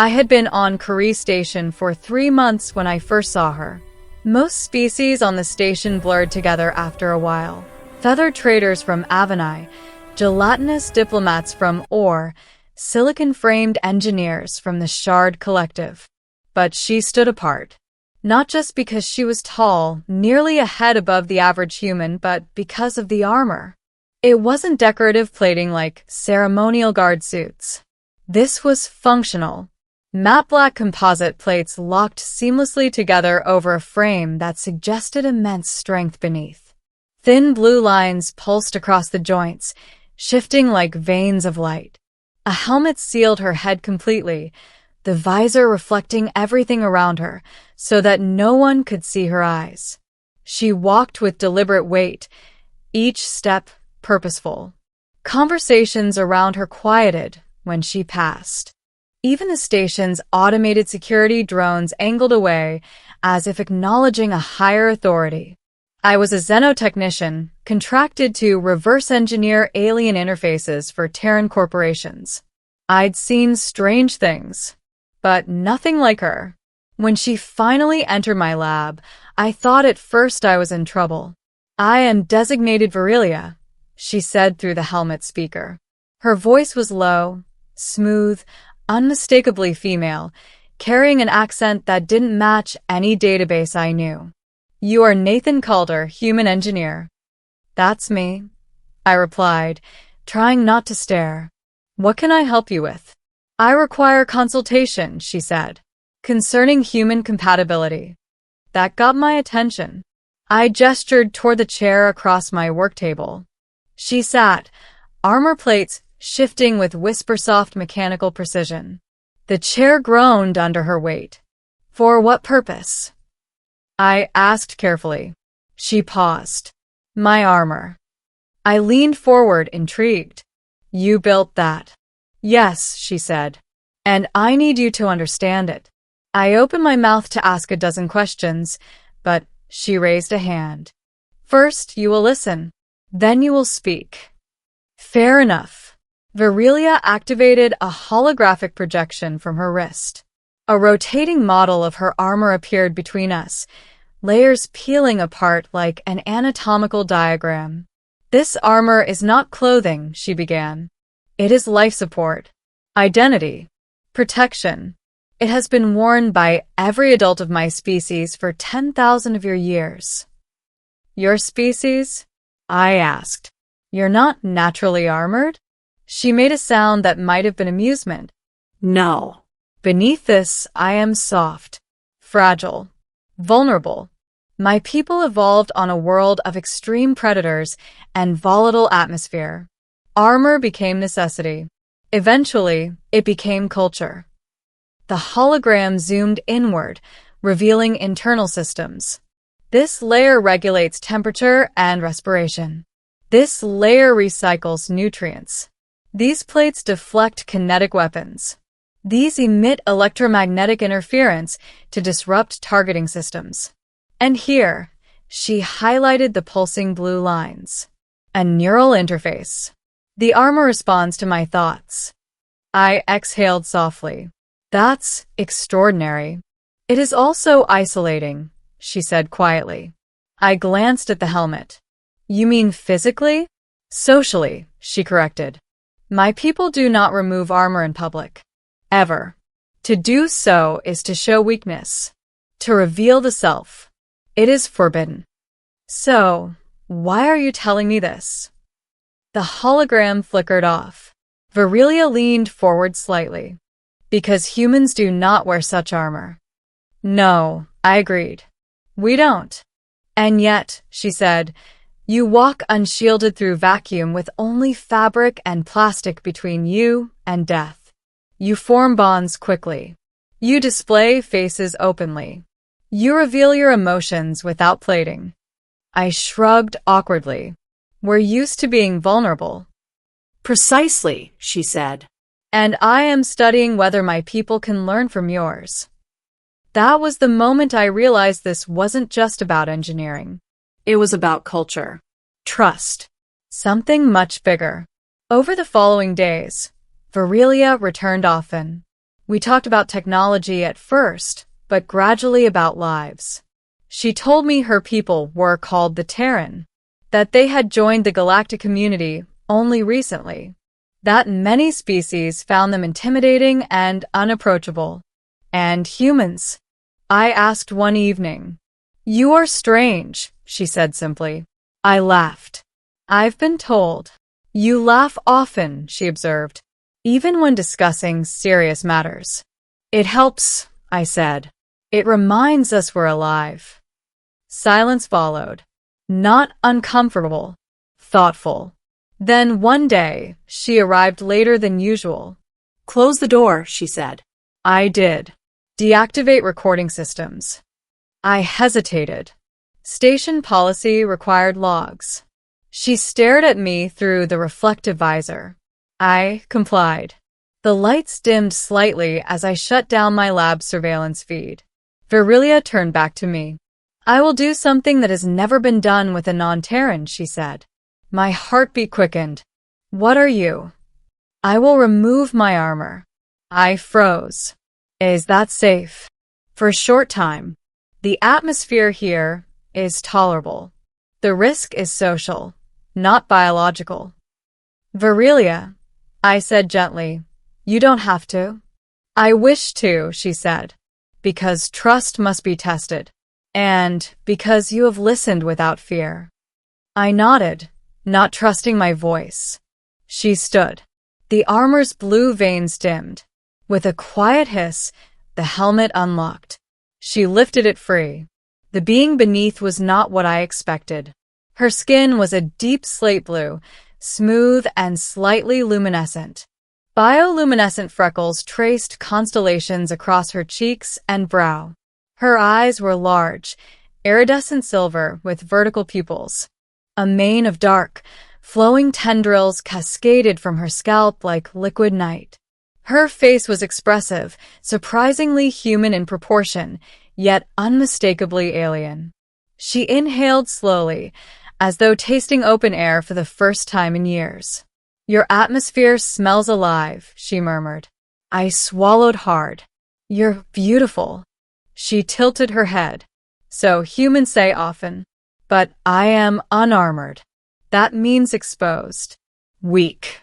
I had been on Curie Station for 3 months when I first saw her. Most species on the station blurred together after a while. Feathered traders from Avani, gelatinous diplomats from Ore, silicon-framed engineers from the Shard Collective. But she stood apart. Not just because she was tall, nearly a head above the average human, but because of the armor. It wasn't decorative plating like ceremonial guard suits. This was functional. Matte black composite plates locked seamlessly together over a frame that suggested immense strength beneath. Thin blue lines pulsed across the joints, shifting like veins of light. A helmet sealed her head completely, the visor reflecting everything around her so that no one could see her eyes. She walked with deliberate weight, each step purposeful. Conversations around her quieted when she passed. Even the station's automated security drones angled away, as if acknowledging a higher authority. I was a xenotechnician, contracted to reverse engineer alien interfaces for Terran corporations. I'd seen strange things, but nothing like her. When she finally entered my lab, I thought at first I was in trouble. "I am designated Virelia," she said through the helmet speaker. Her voice was low, smooth, unmistakably female, carrying an accent that didn't match any database I knew. "You are Nathan Calder, human engineer." "That's me," I replied, trying not to stare. "What can I help you with?" "I require consultation," she said, "concerning human compatibility." That got my attention. I gestured toward the chair across my work table. She sat, armor plates shifting with whisper-soft mechanical precision. The chair groaned under her weight. "For what purpose?" I asked carefully. She paused. "My armor." I leaned forward, intrigued. "You built that?" "Yes," she said. "And I need you to understand it." I opened my mouth to ask a dozen questions, but she raised a hand. "First, you will listen. Then you will speak." "Fair enough." Virelia activated a holographic projection from her wrist. A rotating model of her armor appeared between us, layers peeling apart like an anatomical diagram. "This armor is not clothing," she began. "It is life support, identity, protection. It has been worn by every adult of my species for 10,000 of your years." "Your species?" I asked. "You're not naturally armored?" She made a sound that might have been amusement. "No. Beneath this, I am soft, fragile, vulnerable. My people evolved on a world of extreme predators and volatile atmosphere. Armor became necessity. Eventually, it became culture." The hologram zoomed inward, revealing internal systems. "This layer regulates temperature and respiration. This layer recycles nutrients. These plates deflect kinetic weapons. These emit electromagnetic interference to disrupt targeting systems. And here," she highlighted the pulsing blue lines, "a neural interface. The armor responds to my thoughts." I exhaled softly. "That's extraordinary." "It is also isolating," she said quietly. I glanced at the helmet. "You mean physically?" "Socially," she corrected. "My people do not remove armor in public. Ever. To do so is to show weakness, to reveal the self. It is forbidden." "So, why are you telling me this?" The hologram flickered off. Virelia leaned forward slightly. "Because humans do not wear such armor." "No," I agreed. "We don't." "And yet," she said, "you walk unshielded through vacuum with only fabric and plastic between you and death. You form bonds quickly. You display faces openly. You reveal your emotions without plating." I shrugged awkwardly. "We're used to being vulnerable." "Precisely," she said. "And I am studying whether my people can learn from yours." That was the moment I realized this wasn't just about engineering. It was about culture. Trust. Something much bigger. Over the following days, Virelia returned often. We talked about technology at first, but gradually about lives. She told me her people were called the Terran, that they had joined the Galactic community only recently, that many species found them intimidating and unapproachable. And humans? I asked one evening. You are strange, she said simply. I laughed. I've been told. You laugh often, she observed, even when discussing serious matters. It helps, I said. It reminds us we're alive. Silence followed. Not uncomfortable, thoughtful. Then one day, she arrived later than usual. Close the door, she said. I did. Deactivate recording systems. I hesitated. Station policy required logs. She stared at me through the reflective visor. I complied. The lights dimmed slightly as I shut down my lab surveillance feed. Virilia turned back to me. I will do something that has never been done with a non-Terran, she said. My heartbeat quickened. What are you? I will remove my armor. I froze. Is that safe? For a short time. The atmosphere here is tolerable. The risk is social, not biological. Virilia, I said gently, you don't have to. I wish to, she said, because trust must be tested, and because you have listened without fear. I nodded, not trusting my voice. She stood. The armor's blue veins dimmed. With a quiet hiss, the helmet unlocked. She lifted it free. The being beneath was not what I expected. Her skin was a deep slate blue, smooth and slightly luminescent. Bioluminescent freckles traced constellations across her cheeks and brow. Her eyes were large, iridescent silver with vertical pupils. A mane of dark, flowing tendrils cascaded from her scalp like liquid night. Her face was expressive, surprisingly human in proportion, yet unmistakably alien. She inhaled slowly, as though tasting open air for the first time in years. Your atmosphere smells alive, she murmured. I swallowed hard. You're beautiful. She tilted her head. So humans say often. But I am unarmored. That means exposed. Weak.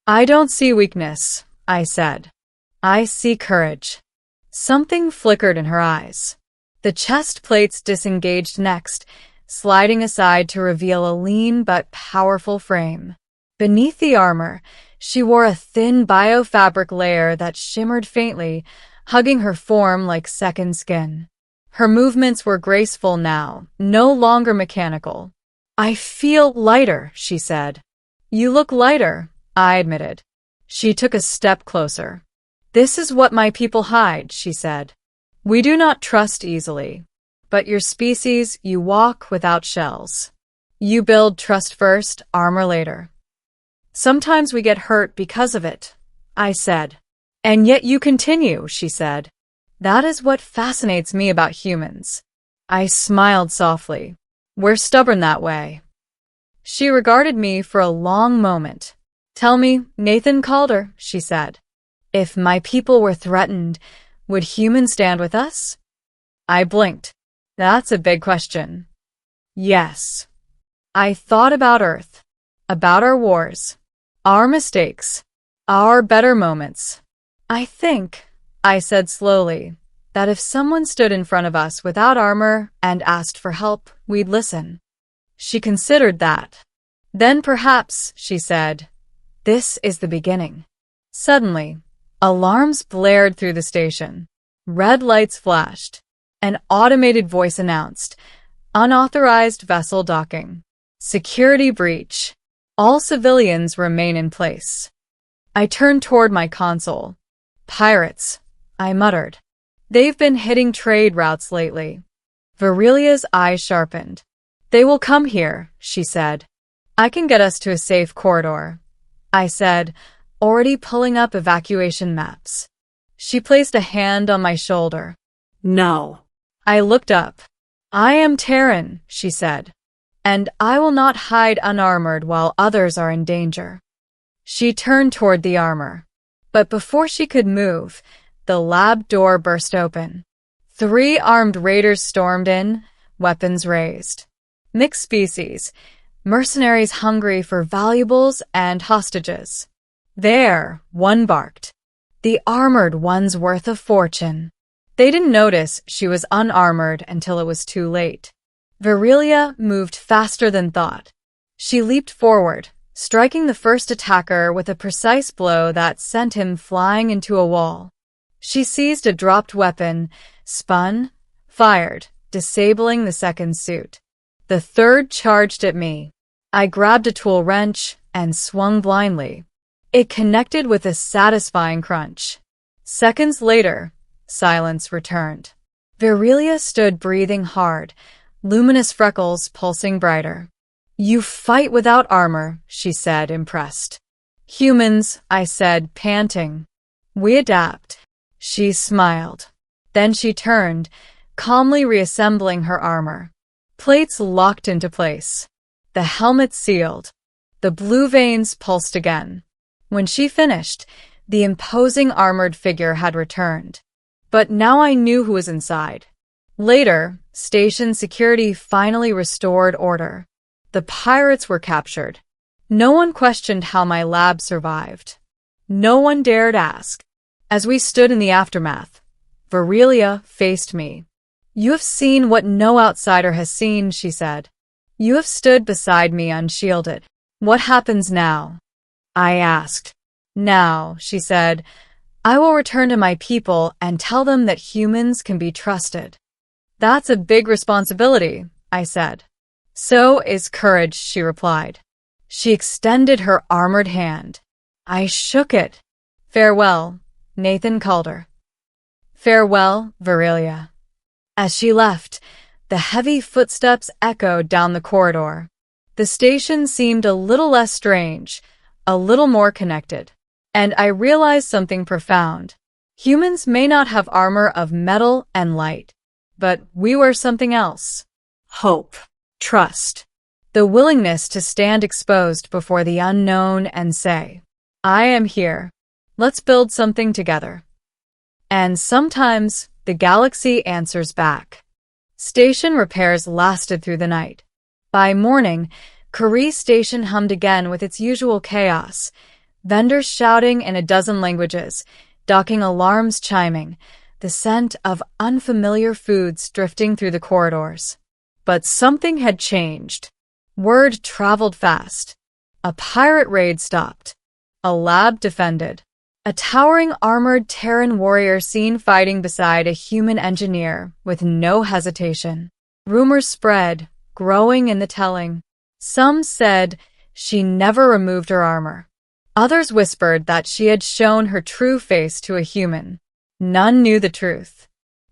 I don't see weakness, I said. I see courage. Something flickered in her eyes. The chest plates disengaged next, sliding aside to reveal a lean but powerful frame. Beneath the armor, she wore a thin biofabric layer that shimmered faintly, hugging her form like second skin. Her movements were graceful now, no longer mechanical. I feel lighter, she said. You look lighter, I admitted. She took a step closer. This is what my people hide, she said. We do not trust easily. But your species, you walk without shells. You build trust first, armor later. Sometimes we get hurt because of it, I said. And yet you continue, she said. That is what fascinates me about humans. I smiled softly. We're stubborn that way. She regarded me for a long moment. Tell me, Nathan Calder, she said. If my people were threatened, would humans stand with us? I blinked. That's a big question. Yes. I thought about Earth, about our wars, our mistakes, our better moments. I think, I said slowly, that if someone stood in front of us without armor and asked for help, we'd listen. She considered that. Then perhaps, she said, this is the beginning. Suddenly, alarms blared through the station. Red lights flashed. An automated voice announced, unauthorized vessel docking. Security breach. All civilians remain in place. I turned toward my console. Pirates, I muttered. They've been hitting trade routes lately. Virilia's eyes sharpened. They will come here, she said. I can get us to a safe corridor, I said, already pulling up evacuation maps. She placed a hand on my shoulder. No. I looked up. I am Terran, she said, and I will not hide unarmored while others are in danger. She turned toward the armor. But before she could move, the lab door burst open. 3 armed raiders stormed in, weapons raised. Mixed species, mercenaries hungry for valuables and hostages. "There," one barked. "The armored one's worth a fortune." They didn't notice she was unarmored until it was too late. Virelia moved faster than thought. She leaped forward, striking the first attacker with a precise blow that sent him flying into a wall. She seized a dropped weapon, spun, fired, disabling the second suit. The third charged at me. I grabbed a tool wrench and swung blindly. It connected with a satisfying crunch. Seconds later, silence returned. Virelia stood breathing hard, luminous freckles pulsing brighter. "You fight without armor," she said, impressed. "Humans," I said, panting. "We adapt." She smiled. Then she turned, calmly reassembling her armor. Plates locked into place. The helmet sealed. The blue veins pulsed again. When she finished, the imposing armored figure had returned. But now I knew who was inside. Later, station security finally restored order. The pirates were captured. No one questioned how my lab survived. No one dared ask. As we stood in the aftermath, Virelia faced me. "You have seen what no outsider has seen," she said. "You have stood beside me unshielded. What happens now?" I asked. "Now," she said, "I will return to my people and tell them that humans can be trusted." "That's a big responsibility," I said. "So is courage," she replied. She extended her armored hand. I shook it. "Farewell, Nathan Calder." "Farewell, Virelia." As she left, the heavy footsteps echoed down the corridor. The station seemed a little less strange, a little more connected. And I realized something profound. Humans may not have armor of metal and light, but we were something else. Hope, trust, the willingness to stand exposed before the unknown and say, "I am here. Let's build something together." And sometimes the galaxy answers back. Station repairs lasted through the night. By morning, Curie Station hummed again with its usual chaos. Vendors shouting in a dozen languages, docking alarms chiming, the scent of unfamiliar foods drifting through the corridors. But something had changed. Word traveled fast. A pirate raid stopped. A lab defended. A towering armored Terran warrior seen fighting beside a human engineer with no hesitation. Rumors spread, growing in the telling. Some said she never removed her armor. Others whispered that she had shown her true face to a human. None knew the truth.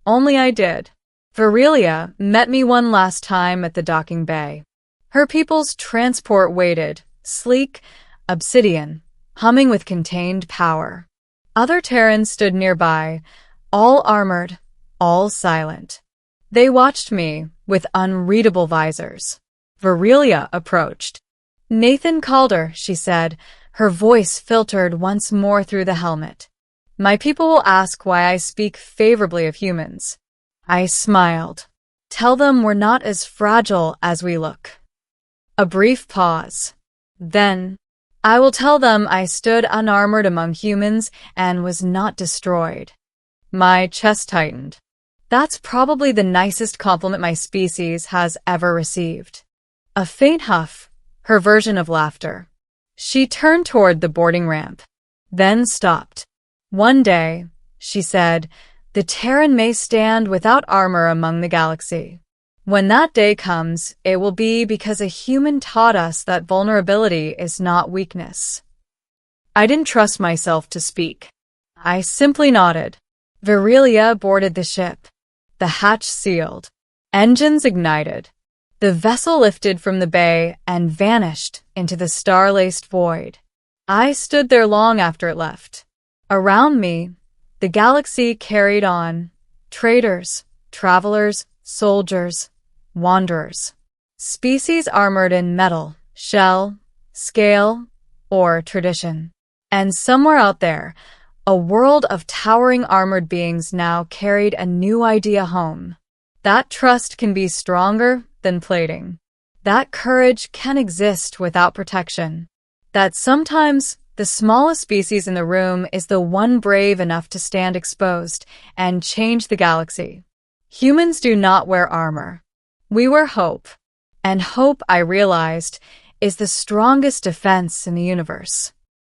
Only I did. Virelia met me one last time at the docking bay. Her people's transport waited, sleek, obsidian, humming with contained power. Other Terrans stood nearby, all armored, all silent. They watched me with unreadable visors. Virelia approached. "Nathan Calder," she said, her voice filtered once more through the helmet. "My people will ask why I speak favorably of humans." I smiled. "Tell them we're not as fragile as we look." A brief pause. Then, "I will tell them I stood unarmored among humans and was not destroyed." My chest tightened. That's probably the nicest compliment my species has ever received. A faint huff, her version of laughter. She turned toward the boarding ramp, then stopped. "One day," she said, "the Terran may stand without armor among the galaxy. When that day comes, it will be because a human taught us that vulnerability is not weakness." I didn't trust myself to speak. I simply nodded. Virelia boarded the ship. The hatch sealed. Engines ignited. The vessel lifted from the bay and vanished into the star-laced void. I stood there long after it left. Around me, the galaxy carried on. Traders, travelers, soldiers, wanderers. Species armored in metal, shell, scale, or tradition. And somewhere out there, A world of towering armored beings now carried a new idea home. That trust can be stronger than plating. That courage can exist without protection. That sometimes the smallest species in the room is the one brave enough to stand exposed and change the galaxy. Humans do not wear armor. We wear hope. And hope, I realized, is the strongest defense in the universe.